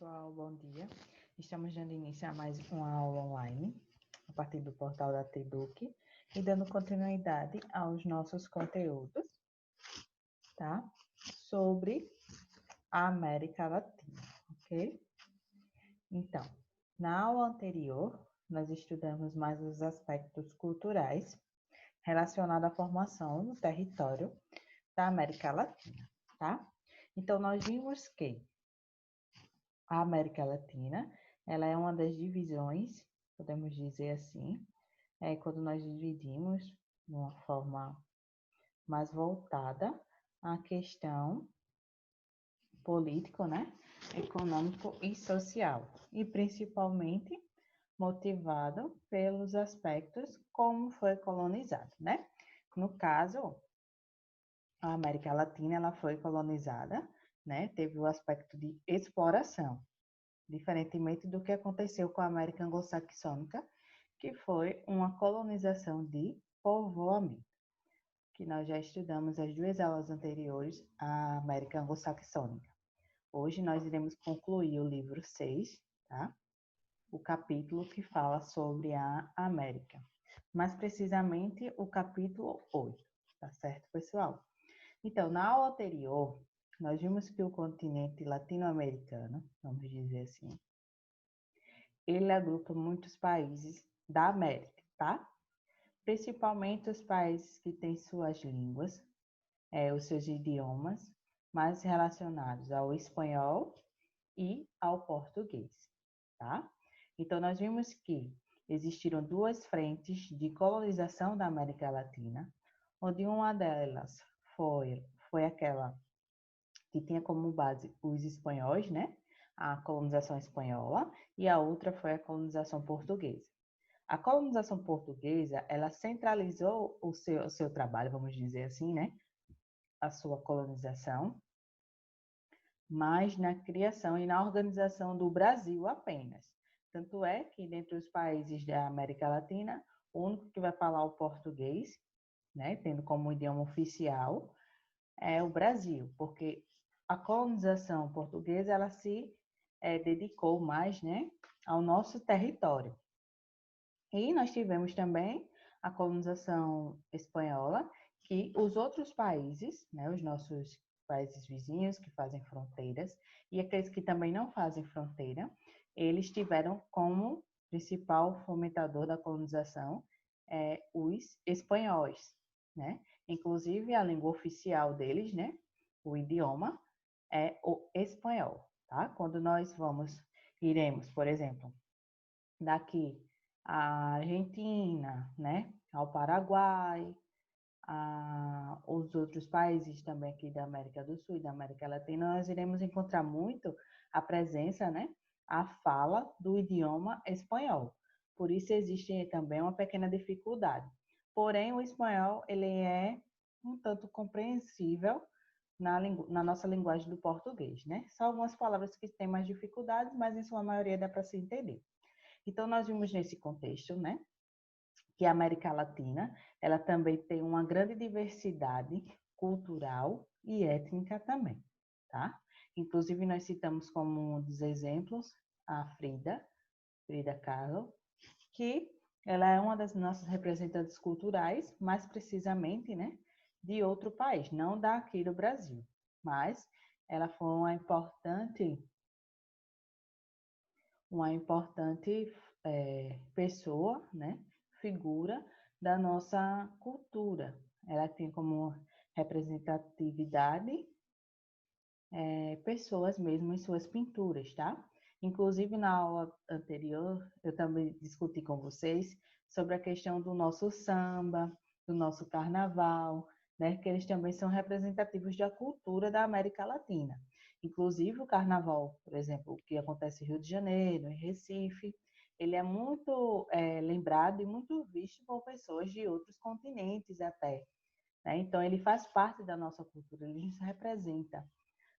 pessoal, bom dia. Estamos dando início a mais uma aula online, a partir do portal da TEDUC, e dando continuidade aos nossos conteúdos, tá? Sobre a América Latina, ok? Então, na aula anterior, nós estudamos mais os aspectos culturais relacionados à formação no território da América Latina, tá? Então, nós vimos que a América Latina, ela é uma das divisões, podemos dizer assim, quando nós dividimos de uma forma mais voltada à questão político, né, econômico e social, e principalmente motivado pelos aspectos como foi colonizado, né? No caso, a América Latina, ela foi colonizada, né? Teve o aspecto de exploração, diferentemente do que aconteceu com a América Anglo-Saxônica, que foi uma colonização de povoamento, que nós já estudamos as duas aulas anteriores à América Anglo-Saxônica. Hoje nós iremos concluir o livro 6, tá? O capítulo que fala sobre a América, mais precisamente o capítulo 8, tá certo, pessoal? Então, na aula anterior, nós vimos que o continente latino-americano, vamos dizer assim, ele agrupa muitos países da América, tá? Principalmente os países que têm suas línguas, os seus idiomas, mais relacionados ao espanhol e ao português, tá? Então, nós vimos que existiram duas frentes de colonização da América Latina, onde uma delas foi aquela que tinha como base os espanhóis, né? A colonização espanhola, e a outra foi a colonização portuguesa. A colonização portuguesa, ela centralizou o seu trabalho, vamos dizer assim, né? A sua colonização, mas na criação e na organização do Brasil apenas. Tanto é que, dentre os países da América Latina, o único que vai falar o português, né? Tendo como idioma oficial, é o Brasil, porque a colonização portuguesa, ela se dedicou mais, né, ao nosso território. E nós tivemos também a colonização espanhola, que os outros países, né, os nossos países vizinhos que fazem fronteiras, e aqueles que também não fazem fronteira, eles tiveram como principal fomentador da colonização os espanhóis, né? Inclusive, a língua oficial deles, né, o idioma, é o espanhol, tá? Quando nós iremos, por exemplo, daqui à Argentina, né, ao Paraguai, os outros países também aqui da América do Sul e da América Latina, nós iremos encontrar muito a presença, né, a fala do idioma espanhol. Por isso existe também uma pequena dificuldade. Porém, o espanhol, ele é um tanto compreensível na nossa linguagem do português, né? São algumas palavras que têm mais dificuldades, mas em sua maioria dá para se entender. Então, nós vimos nesse contexto, né, que a América Latina, ela também tem uma grande diversidade cultural e étnica também, tá? Inclusive, nós citamos como um dos exemplos a Frida Kahlo, que ela é uma das nossas representantes culturais, mais precisamente, né, de outro país, não daqui do Brasil, mas ela foi uma importante pessoa, né, figura da nossa cultura. Ela tem como representatividade pessoas mesmo em suas pinturas, tá? Inclusive, na aula anterior, eu também discuti com vocês sobre a questão do nosso samba, do nosso carnaval, né? Que eles também são representativos da cultura da América Latina. Inclusive, o carnaval, por exemplo, que acontece em Rio de Janeiro, em Recife, ele é muito lembrado e muito visto por pessoas de outros continentes até, né? Então, ele faz parte da nossa cultura, ele nos representa,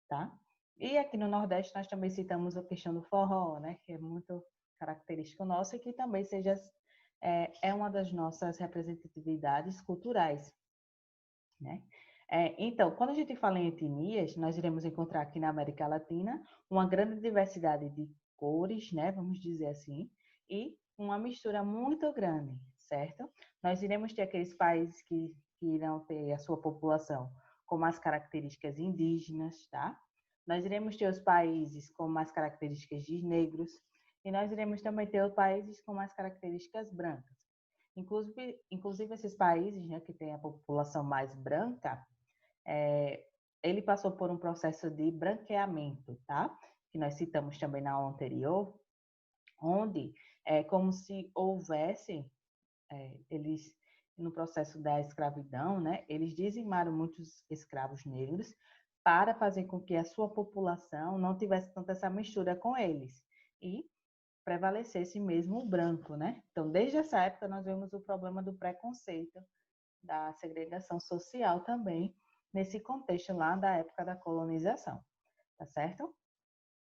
tá? E aqui no Nordeste nós também citamos a questão do forró, né, que é muito característico nosso e que também é uma das nossas representatividades culturais, né? Então, quando a gente fala em etnias, nós iremos encontrar aqui na América Latina uma grande diversidade de cores, né, vamos dizer assim, e uma mistura muito grande, certo? Nós iremos ter aqueles países que irão ter a sua população com mais características indígenas, tá? Nós iremos ter os países com mais características de negros, e nós iremos também ter os países com mais características brancas. Inclusive esses países, né, que têm a população mais branca, ele passou por um processo de branqueamento, tá? Que nós citamos também na aula anterior, onde é como se houvesse, eles, no processo da escravidão, né? Eles dizimaram muitos escravos negros para fazer com que a sua população não tivesse tanta essa mistura com eles e prevalecesse mesmo o branco, né? Então, desde essa época, nós vemos o problema do preconceito, da segregação social também, nesse contexto lá da época da colonização, tá certo?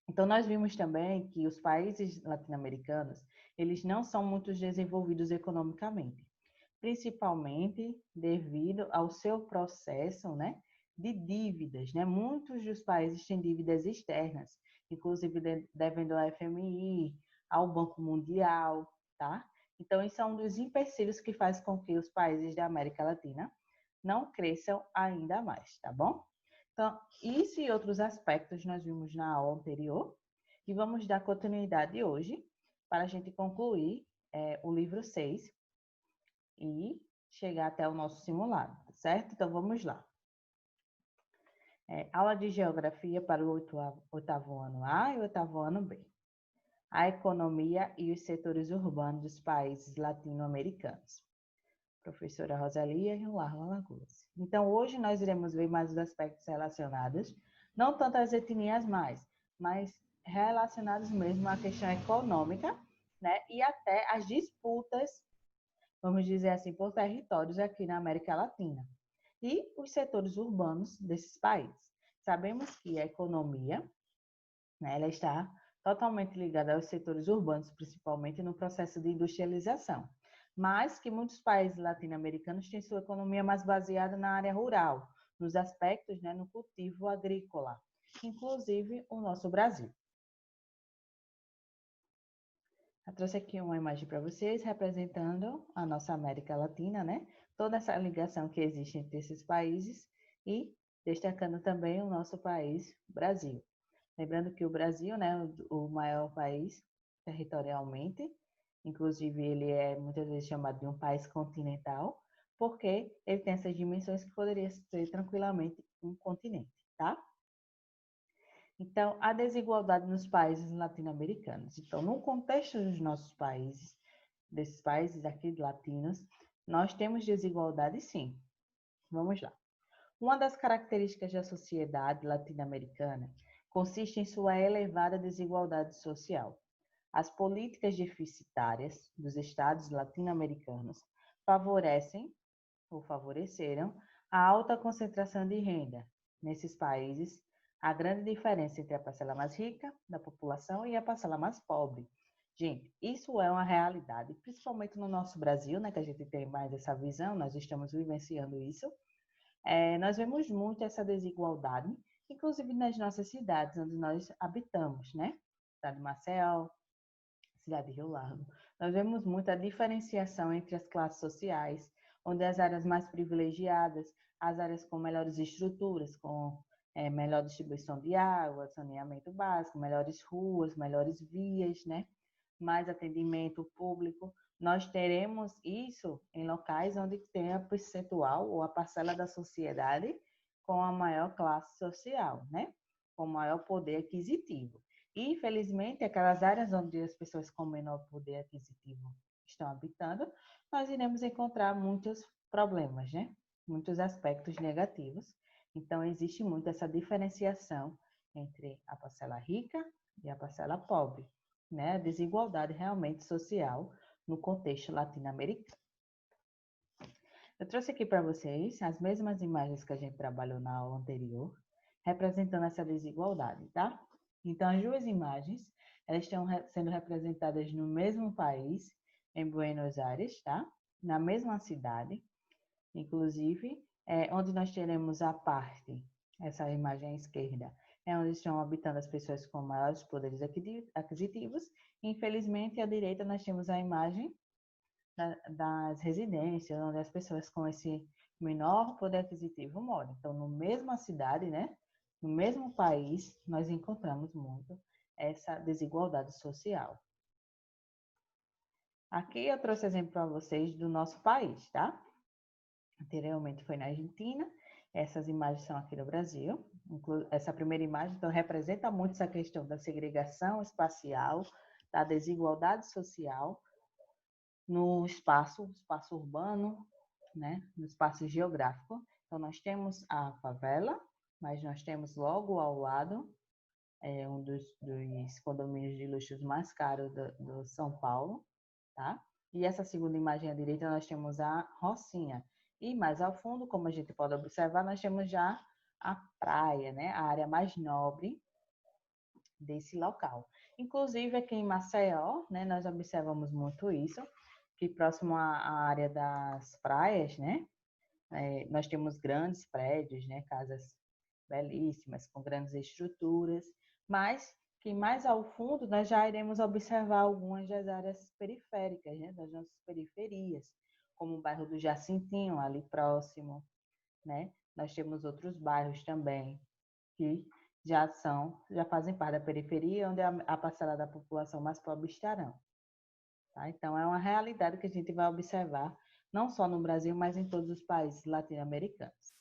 Então, nós vimos também que os países latino-americanos, eles não são muito desenvolvidos economicamente, principalmente devido ao seu processo, né, de dívidas, né? Muitos dos países têm dívidas externas, inclusive devendo ao FMI, ao Banco Mundial, tá? Então, isso é um dos empecilhos que faz com que os países da América Latina não cresçam ainda mais, tá bom? Então, isso e outros aspectos nós vimos na aula anterior e vamos dar continuidade hoje para a gente concluir o livro 6 e chegar até o nosso simulado, certo? Então, vamos lá. Aula de Geografia para o oitavo ano A e oitavo ano B. A economia e os setores urbanos dos países latino-americanos. Professora Rosalia e o Largo Alagoas. Então, hoje nós iremos ver mais os aspectos relacionados, não tanto às etnias mais, mas relacionados mesmo à questão econômica, né? E até as disputas, vamos dizer assim, por territórios aqui na América Latina. E os setores urbanos desses países. Sabemos que a economia, né, ela está totalmente ligada aos setores urbanos, principalmente no processo de industrialização, mas que muitos países latino-americanos têm sua economia mais baseada na área rural, nos aspectos, né, no cultivo agrícola, inclusive o nosso Brasil. Eu trouxe aqui uma imagem para vocês representando a nossa América Latina, né? Toda essa ligação que existe entre esses países e destacando também o nosso país, Brasil. Lembrando que o Brasil, né, o maior país territorialmente, inclusive ele é muitas vezes chamado de um país continental, porque ele tem essas dimensões que poderia ser tranquilamente um continente, tá? Então, a desigualdade nos países latino-americanos. Então, no contexto dos nossos países, desses países aqui latinos, nós temos desigualdade sim. Vamos lá. Uma das características da sociedade latino-americana consiste em sua elevada desigualdade social. As políticas deficitárias dos estados latino-americanos favorecem ou favoreceram a alta concentração de renda. Nesses países, a grande diferença entre a parcela mais rica da população e a parcela mais pobre. Gente, isso é uma realidade, principalmente no nosso Brasil, né, que a gente tem mais essa visão, nós estamos vivenciando isso. Nós vemos muito essa desigualdade, inclusive nas nossas cidades onde nós habitamos, né? Cidade de Maceió, cidade de Rio Largo. Nós vemos muita diferenciação entre as classes sociais, onde as áreas mais privilegiadas, as áreas com melhores estruturas, com melhor distribuição de água, saneamento básico, melhores ruas, melhores vias, né? Mais atendimento público. Nós teremos isso em locais onde tem a percentual ou a parcela da sociedade com a maior classe social, né? Com maior poder aquisitivo. E, infelizmente, aquelas áreas onde as pessoas com menor poder aquisitivo estão habitando, nós iremos encontrar muitos problemas, né? Muitos aspectos negativos. Então, existe muito essa diferenciação entre a parcela rica e a parcela pobre, né? A desigualdade realmente social no contexto latino-americano. Eu trouxe aqui para vocês as mesmas imagens que a gente trabalhou na aula anterior, representando essa desigualdade, tá? Então, as duas imagens, elas estão sendo representadas no mesmo país, em Buenos Aires, tá? Na mesma cidade. Inclusive, onde nós teremos a parte, essa imagem à esquerda, é onde estão habitando as pessoas com maiores poderes aquisitivos. Infelizmente, à direita, nós temos a imagem das residências, onde as pessoas com esse menor poder aquisitivo moram. Então, no mesma cidade, né, no mesmo país, nós encontramos muito essa desigualdade social. Aqui eu trouxe exemplo para vocês do nosso país, tá? Anteriormente foi na Argentina, essas imagens são aqui no Brasil. Essa primeira imagem então, representa muito essa questão da segregação espacial, da desigualdade social no espaço urbano, né, no espaço geográfico. Então, nós temos a favela, mas nós temos logo ao lado um dos condomínios de luxo mais caros do São Paulo, tá? E essa segunda imagem à direita, nós temos a Rocinha. E mais ao fundo, como a gente pode observar, nós temos já a praia, né? A área mais nobre desse local. Inclusive, aqui em Maceió, né, nós observamos muito isso, que próximo à área das praias, né, nós temos grandes prédios, né, casas belíssimas, com grandes estruturas, mas que mais ao fundo nós já iremos observar algumas das áreas periféricas, né, das nossas periferias, como o bairro do Jacintinho, ali próximo, né? Nós temos outros bairros também que já fazem parte da periferia, onde a parcela da população mais pobre estarão. Tá? Então, é uma realidade que a gente vai observar, não só no Brasil, mas em todos os países latino-americanos.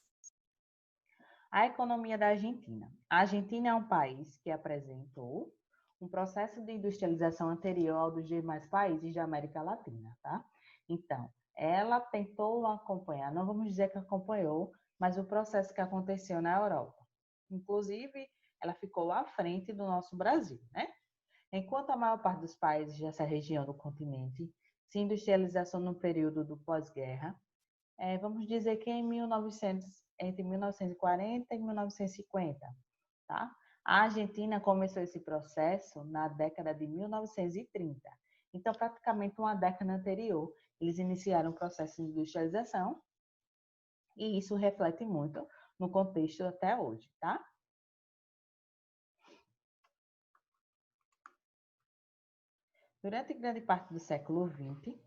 A economia da Argentina. A Argentina é um país que apresentou um processo de industrialização anterior ao dos demais países da América Latina, tá? Então, ela tentou acompanhar, não vamos dizer que acompanhou, mas o processo que aconteceu na Europa. Inclusive, ela ficou à frente do nosso Brasil, né? Enquanto a maior parte dos países dessa região do continente se industrialização no período do pós-guerra, vamos dizer que entre 1940 e 1950, tá? A Argentina começou esse processo na década de 1930. Então, praticamente uma década anterior, eles iniciaram o processo de industrialização e isso reflete muito no contexto até hoje, tá? Durante grande parte do século XX,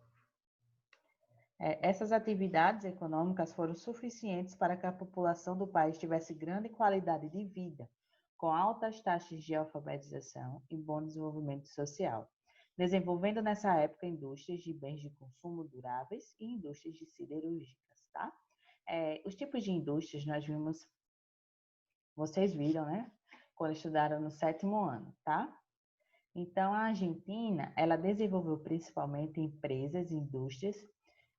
essas atividades econômicas foram suficientes para que a população do país tivesse grande qualidade de vida, com altas taxas de alfabetização e bom desenvolvimento social, desenvolvendo nessa época indústrias de bens de consumo duráveis e indústrias de siderúrgicas, tá? Os tipos de indústrias nós vimos, vocês viram, né? Quando estudaram no 7º ano, tá? Então, a Argentina, ela desenvolveu principalmente empresas e indústrias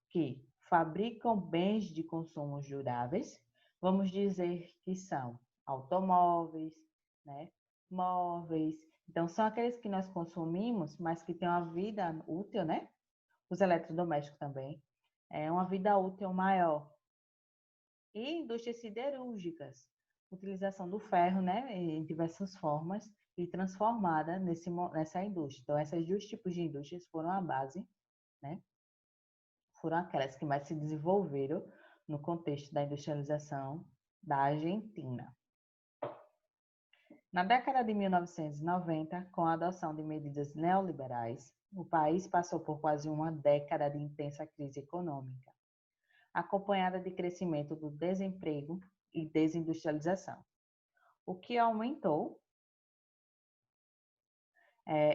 que fabricam bens de consumo duráveis, vamos dizer que são automóveis, né, móveis. Então, são aqueles que nós consumimos, mas que têm uma vida útil, né? Os eletrodomésticos também. É uma vida útil maior. E indústrias siderúrgicas, utilização do ferro, né, em diversas formas e transformada nessa indústria. Então, esses dois tipos de indústrias foram a base, né? Foram aquelas que mais se desenvolveram no contexto da industrialização da Argentina. Na década de 1990, com a adoção de medidas neoliberais, o país passou por quase uma década de intensa crise econômica, acompanhada de crescimento do desemprego e desindustrialização, o que aumentou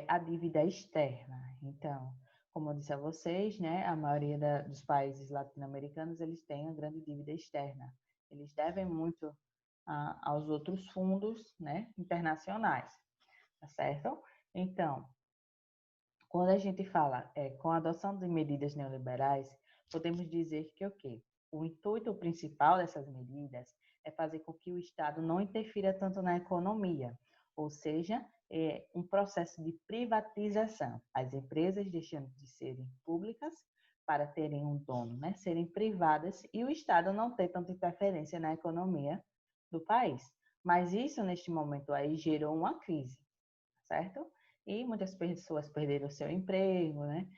a dívida externa. Então, como eu disse a vocês, né, a maioria dos países latino-americanos, eles têm uma grande dívida externa. Eles devem muito aos outros fundos, né, internacionais, tá certo? Então, quando a gente fala com a adoção de medidas neoliberais, podemos dizer que o quê? O intuito principal dessas medidas é fazer com que o Estado não interfira tanto na economia, ou seja, um processo de privatização. As empresas deixando de serem públicas para terem um dono, né? Serem privadas e o Estado não ter tanta interferência na economia do país. Mas isso, neste momento aí, gerou uma crise, certo? E muitas pessoas perderam seu emprego, né?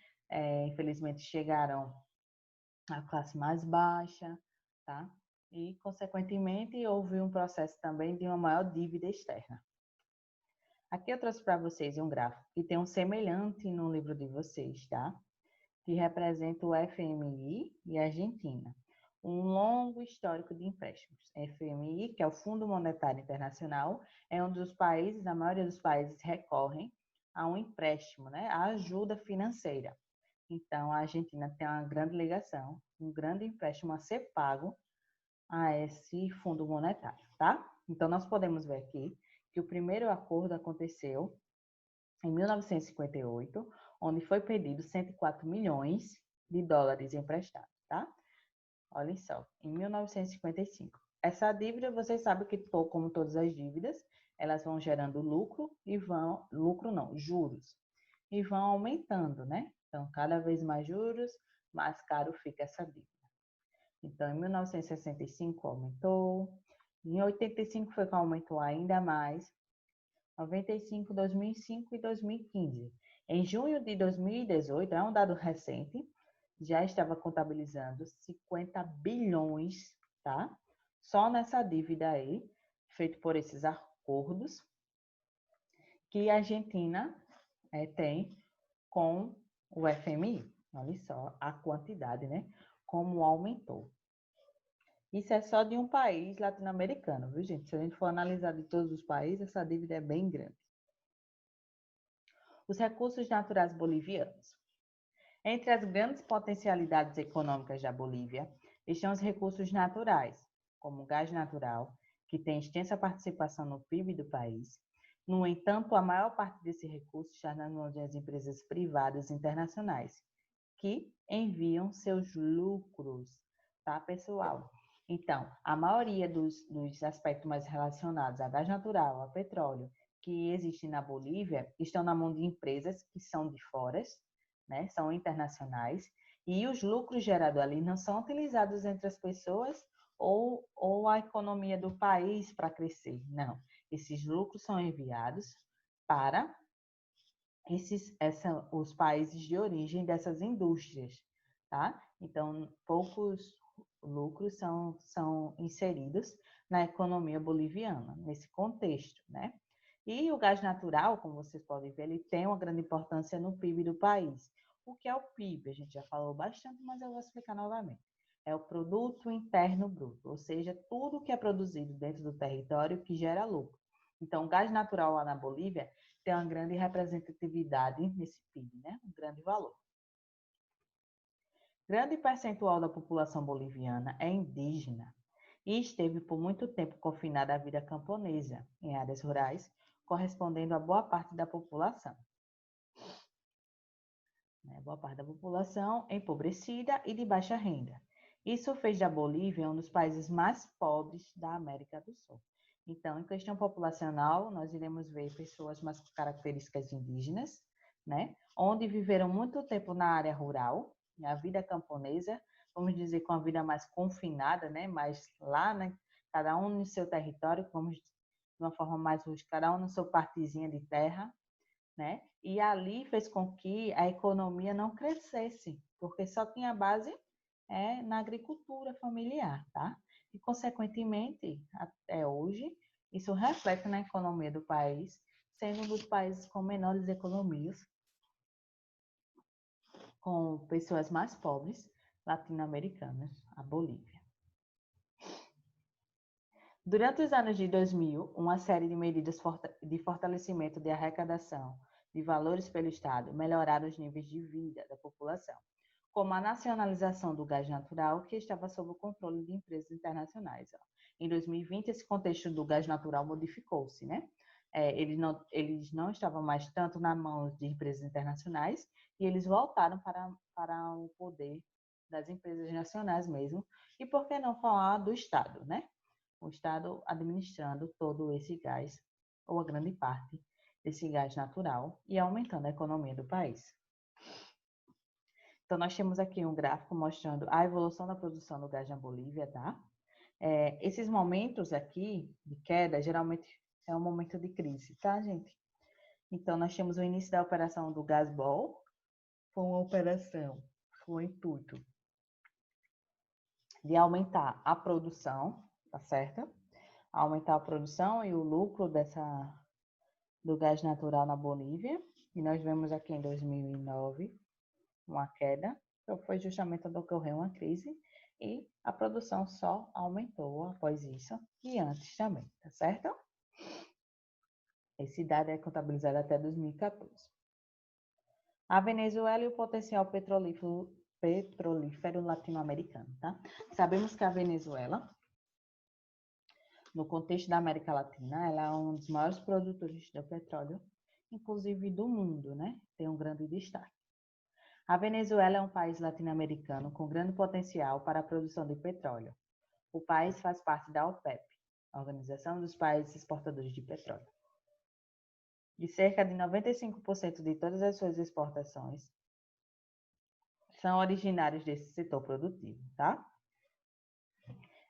Infelizmente chegaram à classe mais baixa, tá? e, consequentemente, houve um processo também de uma maior dívida externa. Aqui eu trouxe para vocês um gráfico que tem um semelhante no livro de vocês, tá? Que representa o FMI e a Argentina. Um longo histórico de empréstimos. FMI, que é o Fundo Monetário Internacional, é um dos países, a maioria dos países recorrem a um empréstimo, né? A ajuda financeira. Então, a Argentina tem uma grande ligação, um grande empréstimo a ser pago a esse fundo monetário, tá? Então, nós podemos ver aqui que o primeiro acordo aconteceu em 1958, onde foi pedido 104 milhões de dólares emprestados, tá? Olhem só, em 1955. Essa dívida, vocês sabem que, como todas as dívidas, elas vão gerando lucro e juros, e vão aumentando, né? Então, cada vez mais juros, mais caro fica essa dívida. Então, em 1965 aumentou, em 85 foi que aumentou ainda mais, 95, 2005 e 2015. Em junho de 2018, é um dado recente, já estava contabilizando 50 bilhões, tá? Só nessa dívida aí, feito por esses acordos que a Argentina tem com o FMI. Olha só a quantidade, né? Como aumentou. Isso é só de um país latino-americano, viu, gente? Se a gente for analisar de todos os países, essa dívida é bem grande. Os recursos naturais bolivianos. Entre as grandes potencialidades econômicas da Bolívia estão os recursos naturais, como o gás natural, que tem extensa participação no PIB do país. No entanto, a maior parte desse recurso está nas mãos das empresas privadas internacionais, que enviam seus lucros, tá, pessoal? Então, a maioria dos aspectos mais relacionados a gás natural, a petróleo, que existem na Bolívia, estão na mão de empresas que são de fora, né? São internacionais, e os lucros gerados ali não são utilizados entre as pessoas ou a economia do país para crescer. Não. Esses lucros são enviados para os países de origem dessas indústrias, tá? Então, poucos lucros são inseridos na economia boliviana, nesse contexto, né? E o gás natural, como vocês podem ver, ele tem uma grande importância no PIB do país. O que é o PIB? A gente já falou bastante, mas eu vou explicar novamente. É o Produto Interno Bruto, ou seja, tudo que é produzido dentro do território que gera lucro. Então, o gás natural lá na Bolívia tem uma grande representatividade nesse PIB, né? Um grande valor. Grande percentual da população boliviana é indígena e esteve por muito tempo confinada à vida camponesa, em áreas rurais, correspondendo a boa parte da população. Boa parte da população empobrecida e de baixa renda. Isso fez da Bolívia um dos países mais pobres da América do Sul. Então, em questão populacional, nós iremos ver pessoas mais com características indígenas, né? Onde viveram muito tempo na área rural, na vida camponesa, vamos dizer, com a vida mais confinada, né? Mas lá, né? Cada um no seu território, vamos de uma forma mais rústica, cada um no seu partezinha de terra, né? E ali fez com que a economia não crescesse, porque só tinha base na agricultura familiar, tá? E, consequentemente, até hoje, isso reflete na economia do país, sendo um dos países com menores economias, com pessoas mais pobres latino-americanas, a Bolívia. Durante os anos de 2000, uma série de medidas de fortalecimento de arrecadação de valores pelo Estado melhoraram os níveis de vida da população, como a nacionalização do gás natural, que estava sob o controle de empresas internacionais. Em 2020, esse contexto do gás natural modificou-se, né? Eles não estavam mais tanto na mão de empresas internacionais e eles voltaram para o poder das empresas nacionais mesmo. E por que não falar do Estado, né? O Estado administrando todo esse gás, ou a grande parte desse gás natural, e aumentando a economia do país. Então, nós temos aqui um gráfico mostrando a evolução da produção do gás na Bolívia, tá? Esses momentos aqui de queda, geralmente é um momento de crise, tá, gente? Então, nós temos o início da operação do Gasbol, foi uma operação, foi um intuito de aumentar a produção, tá certo? Aumentar a produção e o lucro do gás natural na Bolívia. E nós vemos aqui em 2009 uma queda, então foi justamente quando ocorreu uma crise e a produção só aumentou após isso e antes também, tá certo? Esse dado é contabilizado até 2014. A Venezuela e o potencial petrolífero latino-americano, tá? Sabemos que a Venezuela, no contexto da América Latina, ela é um dos maiores produtores de petróleo, inclusive do mundo, né? Tem um grande destaque. A Venezuela é um país latino-americano com grande potencial para a produção de petróleo. O país faz parte da OPEP, a Organização dos Países Exportadores de Petróleo. De cerca de 95% de todas as suas exportações são originários desse setor produtivo, tá?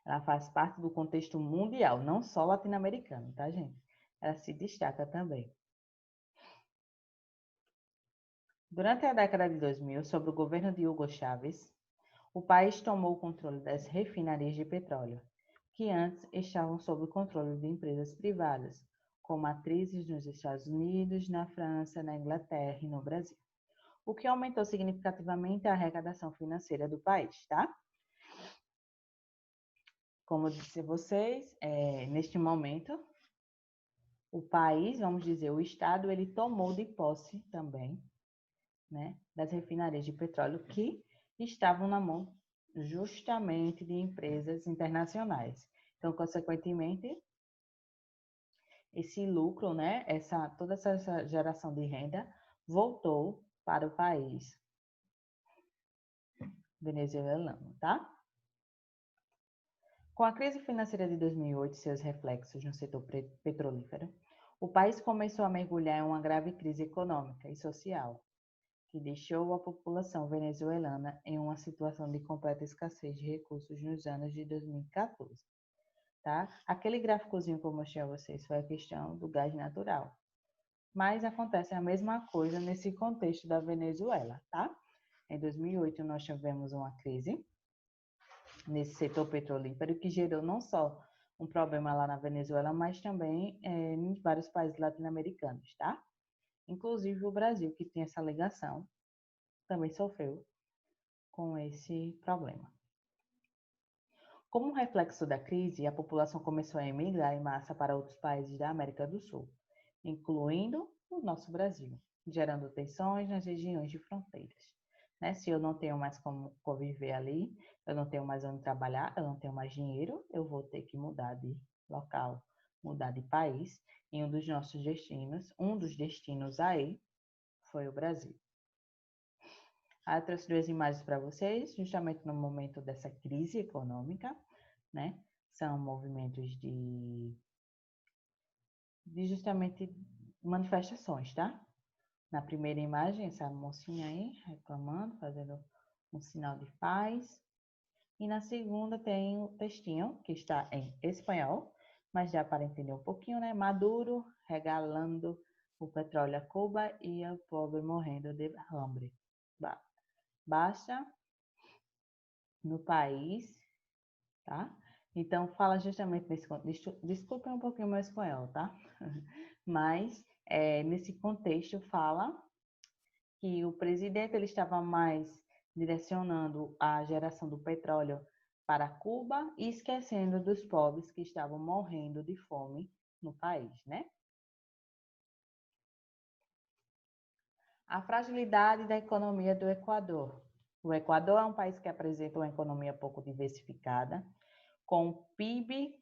Ela faz parte do contexto mundial, não só latino-americano, tá, gente? Ela se destaca também. Durante a década de 2000, sob o governo de Hugo Chávez, o país tomou o controle das refinarias de petróleo, que antes estavam sob o controle de empresas privadas, com matrizes nos Estados Unidos, na França, na Inglaterra e no Brasil, o que aumentou significativamente a arrecadação financeira do país, tá? Como eu disse a vocês, neste momento, o país, vamos dizer, o Estado, ele tomou de posse também, né, das refinarias de petróleo que estavam na mão justamente de empresas internacionais. Então, consequentemente, esse lucro, né, toda essa geração de renda voltou para o país venezuelano, tá? Com a crise financeira de 2008 e seus reflexos no setor petrolífero, o país começou a mergulhar em uma grave crise econômica e social, que deixou a população venezuelana em uma situação de completa escassez de recursos nos anos de 2014. Tá? Aquele gráficozinho que eu mostrei a vocês foi a questão do gás natural. Mas acontece a mesma coisa nesse contexto da Venezuela, tá? Em 2008 nós tivemos uma crise nesse setor petrolífero que gerou não só um problema lá na Venezuela, mas também em vários países latino-americanos, tá? Inclusive o Brasil, que tem essa ligação, também sofreu com esse problema. Como reflexo da crise, a população começou a emigrar em massa para outros países da América do Sul, incluindo o nosso Brasil, gerando tensões nas regiões de fronteiras. Né? Se eu não tenho mais como conviver ali, eu não tenho mais onde trabalhar, eu não tenho mais dinheiro, eu vou ter que mudar de local, mudar de país. E um dos nossos destinos, um dos destinos aí, foi o Brasil. Aí eu trouxe duas imagens para vocês, justamente no momento dessa crise econômica, né? São movimentos de justamente manifestações, tá? Na primeira imagem, essa mocinha aí reclamando, fazendo um sinal de paz. E na segunda tem o textinho, que está em espanhol, mas já para entender um pouquinho, né? Maduro regalando o petróleo a Cuba e o pobre morrendo de hambre. Baixa no país, tá? Então, fala justamente nesse contexto. Desculpem um pouquinho o meu espanhol, tá? Mas, nesse contexto, fala que o presidente ele estava mais direcionando a geração do petróleo para Cuba e esquecendo dos pobres que estavam morrendo de fome no país, né? A fragilidade da economia do Equador. O Equador é um país que apresenta uma economia pouco diversificada, com PIB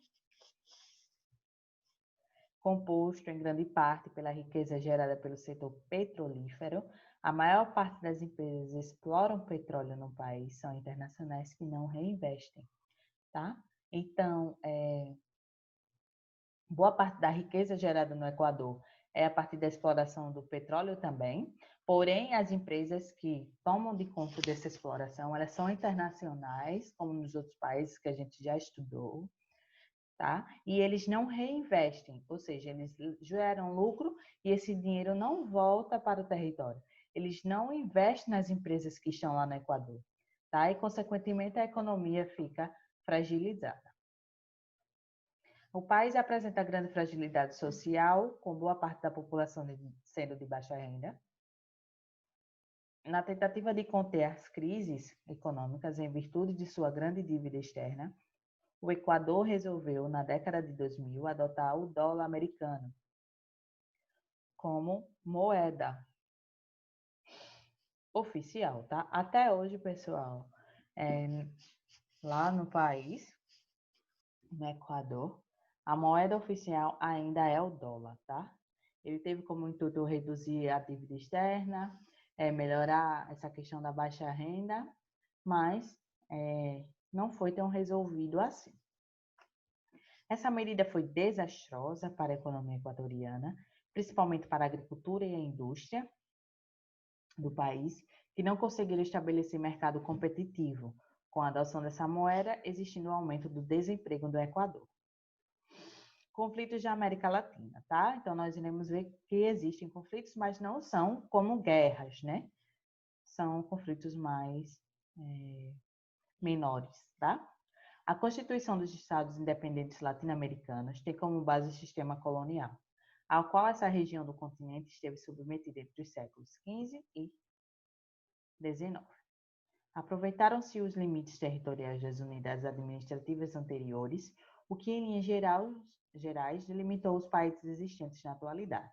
composto em grande parte pela riqueza gerada pelo setor petrolífero. A maior parte das empresas que exploram petróleo no país são internacionais que não reinvestem, tá? Então, boa parte da riqueza gerada no Equador é a partir da exploração do petróleo também, porém, as empresas que tomam de conta dessa exploração, elas são internacionais, como nos outros países que a gente já estudou, tá? E eles não reinvestem, ou seja, eles geram lucro e esse dinheiro não volta para o território. Eles não investem nas empresas que estão lá no Equador. tá? E, consequentemente, a economia fica fragilizada. O país apresenta grande fragilidade social, com boa parte da população sendo de baixa renda. Na tentativa de conter as crises econômicas em virtude de sua grande dívida externa, o Equador resolveu, na década de 2000, adotar o dólar americano como moeda oficial, tá? Até hoje, pessoal, lá no país, no Equador, a moeda oficial ainda é o dólar, tá? Ele teve como intuito reduzir a dívida externa, melhorar essa questão da baixa renda, mas não foi tão resolvido assim. Essa medida foi desastrosa para a economia equatoriana, principalmente para a agricultura e a indústria do país, que não conseguiram estabelecer mercado competitivo. Com a adoção dessa moeda, existindo um aumento do desemprego do Equador. Conflitos da América Latina, tá? Então, nós iremos ver que existem conflitos, mas não são como guerras, né? São conflitos mais menores, tá? A Constituição dos Estados Independentes Latino-Americanos tem como base o sistema colonial, ao qual essa região do continente esteve submetida entre os séculos XV e XIX. Aproveitaram-se os limites territoriais das unidades administrativas anteriores, o que, em linhas gerais, delimitou os países existentes na atualidade.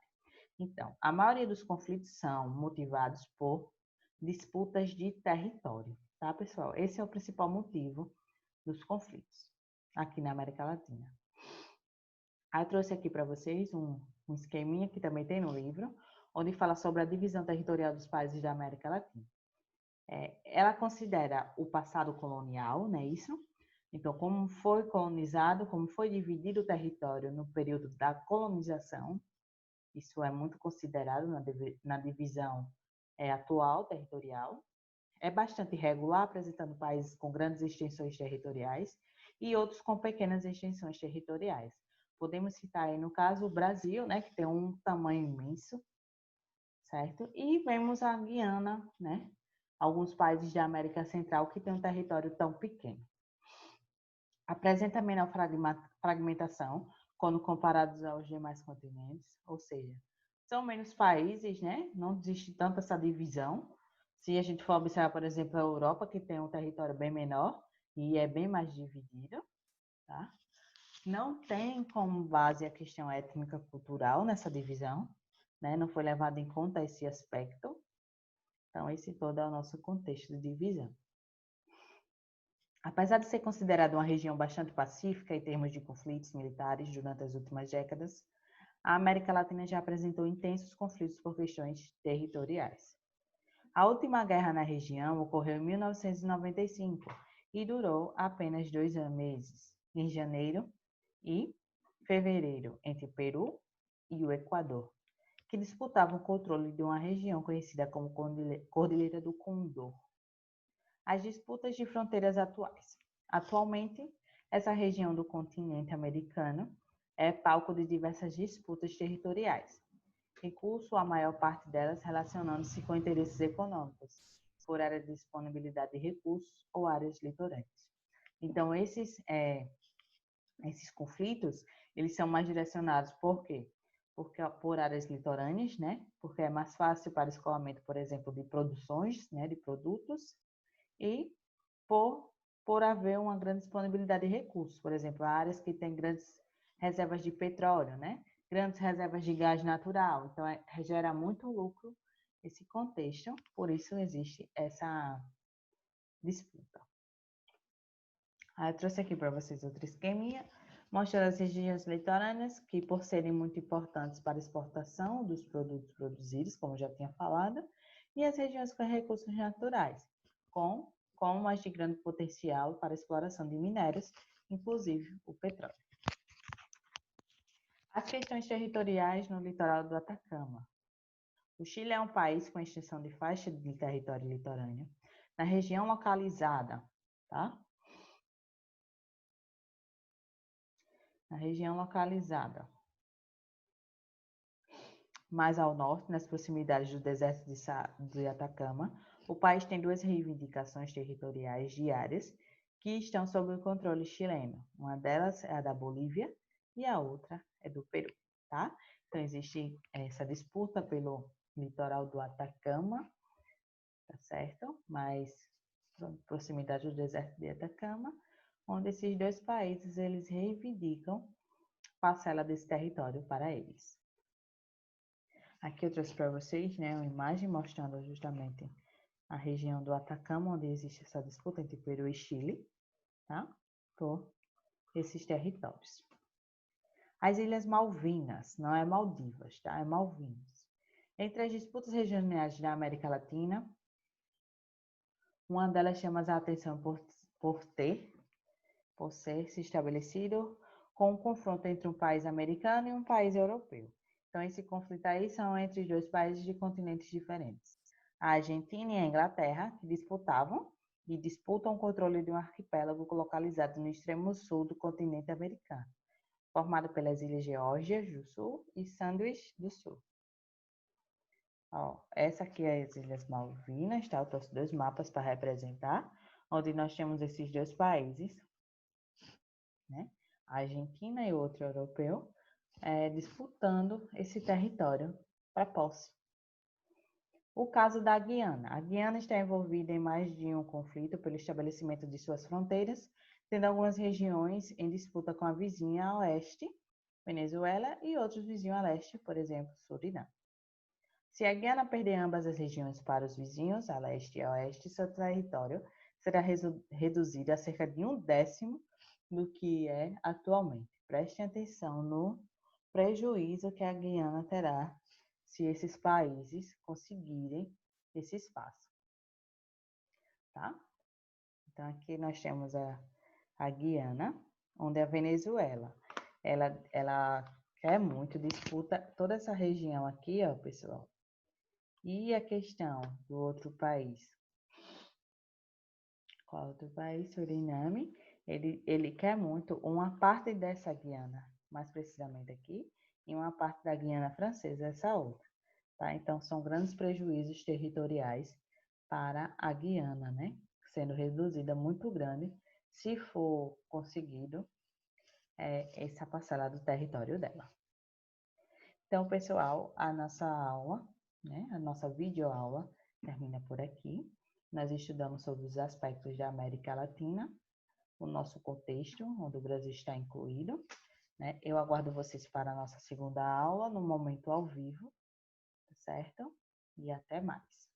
Então, a maioria dos conflitos são motivados por disputas de território, tá, pessoal? Esse é o principal motivo dos conflitos aqui na América Latina. Aí eu trouxe aqui para vocês um esqueminha que também tem no livro, onde fala sobre a divisão territorial dos países da América Latina. Ela considera o passado colonial, não é isso? Então, como foi colonizado, como foi dividido o território no período da colonização, isso é muito considerado na divisão atual territorial. É bastante irregular, apresentando países com grandes extensões territoriais e outros com pequenas extensões territoriais. Podemos citar aí, no caso, o Brasil, né, que tem um tamanho imenso, certo? E vemos a Guiana, né? Alguns países da América Central que têm um território tão pequeno. Apresenta menor fragmentação quando comparados aos demais continentes, ou seja, são menos países, né? Não existe tanto essa divisão. Se a gente for observar, por exemplo, a Europa, que tem um território bem menor e é bem mais dividido, tá? Não tem como base a questão étnica cultural nessa divisão, né? Não foi levado em conta esse aspecto. Então, esse todo é o nosso contexto de divisão. Apesar de ser considerada uma região bastante pacífica em termos de conflitos militares durante as últimas décadas, a América Latina já apresentou intensos conflitos por questões territoriais. A última guerra na região ocorreu em 1995 e durou apenas 2 meses, em janeiro e fevereiro, entre Peru e o Equador, que disputavam o controle de uma região conhecida como Cordilheira do Condor. As disputas de fronteiras atuais. Atualmente, essa região do continente americano é palco de diversas disputas territoriais, em curso a maior parte delas relacionando-se com interesses econômicos, por área de disponibilidade de recursos ou áreas litorâneas. Então, esses conflitos, eles são mais direcionados por quê? Por áreas litorâneas, né? Porque é mais fácil para escoamento, por exemplo, de produções, né, de produtos, e por haver uma grande disponibilidade de recursos, por exemplo, áreas que têm grandes reservas de petróleo, né? Grandes reservas de gás natural, então gera muito lucro esse contexto, por isso existe essa disputa. Aí eu trouxe aqui para vocês outro esqueminha, mostrando as regiões litorâneas, que por serem muito importantes para a exportação dos produtos produzidos, como já tinha falado, e as regiões com recursos naturais, com as de grande potencial para a exploração de minérios, inclusive o petróleo. As questões territoriais no litoral do Atacama. O Chile é um país com extensão de faixa de território litorâneo, na região localizada, tá? Na região localizada mais ao norte, nas proximidades do deserto de Atacama, O país tem duas reivindicações territoriais diárias que estão sob o controle chileno. Uma delas é a da Bolívia e a outra é do Peru, tá? Então, existe essa disputa pelo litoral do Atacama, tá certo? Mais proximidade do deserto de Atacama, onde esses dois países, eles reivindicam parcela desse território para eles. Aqui eu trouxe para vocês, né, uma imagem mostrando justamente a região do Atacama, onde existe essa disputa entre Peru e Chile, tá? Por esses territórios. As Ilhas Malvinas, não é Maldivas, tá? É Malvinas. Entre as disputas regionais da América Latina, uma delas chama a atenção por ser se estabelecido com um confronto entre um país americano e um país europeu. Então, esse conflito aí são entre dois países de continentes diferentes. A Argentina e a Inglaterra, que disputavam e disputam o controle de um arquipélago localizado no extremo sul do continente americano, formado pelas ilhas Geórgias do Sul e Sandwich do Sul. Ó, essa aqui é as Ilhas Malvinas, tá? Eu trouxe dois mapas para representar, onde nós temos esses dois países, né? A Argentina e outro europeu, disputando esse território para posse. O caso da Guiana. A Guiana está envolvida em mais de um conflito pelo estabelecimento de suas fronteiras, tendo algumas regiões em disputa com a vizinha a oeste, Venezuela, e outros vizinhos a leste, por exemplo, Suriname. Se a Guiana perder ambas as regiões para os vizinhos, a leste e a oeste, seu território será reduzido a cerca de 1/10 do que é atualmente. Prestem atenção no prejuízo que a Guiana terá se esses países conseguirem esse espaço, tá? Então, aqui nós temos a Guiana, onde a Venezuela, ela quer muito, disputa toda essa região aqui, ó, pessoal. E a questão do outro país? Qual outro país? Suriname. Ele quer muito uma parte dessa Guiana, mais precisamente aqui, e uma parte da Guiana Francesa, essa outra. Tá? Então, são grandes prejuízos territoriais para a Guiana, né? Sendo reduzida muito grande, se for conseguido essa parcela do território dela. Então, pessoal, a nossa aula, né, a nossa videoaula termina por aqui. Nós estudamos sobre os aspectos da América Latina, o nosso contexto, onde o Brasil está incluído, né? Eu aguardo vocês para a nossa segunda aula, no momento ao vivo, tá certo? E até mais.